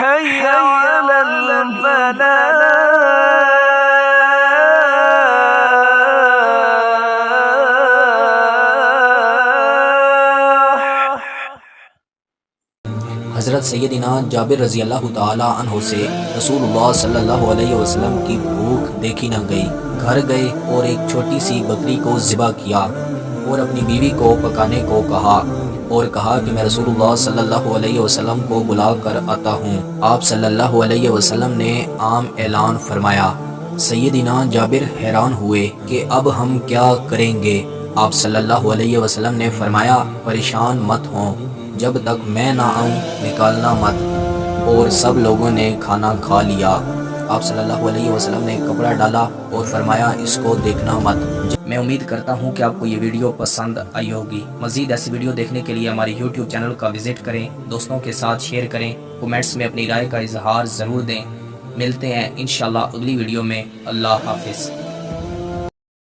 حي على الفلاح. حضرت سیدنا جابر رضی اللہ تعالی عنہ سے رسول اللہ صلی اللہ علیہ وسلم کی بھوک دیکھی نہ گئی. گھر گئے اور ایک چھوٹی سی بکری کو ذبح کیا اور اپنی بیوی کو پکانے کو کہا اور کہا کہ میں رسول اللہ صلی اللہ علیہ وسلم کو بلا کر آتا ہوں. آپ صلی اللہ علیہ وسلم نے عام اعلان فرمایا. سیدنا جابر حیران ہوئے کہ اب ہم کیا کریں گے. آپ صلی اللہ علیہ وسلم نے فرمایا پریشان مت ہوں، جب تک میں نہ آؤں نکالنا مت. اور سب لوگوں نے کھانا کھا لیا. آپ صلی اللہ علیہ وسلم نے کپڑا ڈالا اور فرمایا اس کو دیکھنا مت. میں امید کرتا ہوں کہ آپ کو یہ ویڈیو پسند آئی ہوگی. مزید ایسی ویڈیو دیکھنے کے لیے ہمارے YouTube چینل کا وزٹ کریں، دوستوں کے ساتھ شیئر کریں، کومنٹس میں اپنی رائے کا اظہار ضرور دیں. ملتے ہیں انشاءاللہ اگلی ویڈیو میں. اللہ حافظ.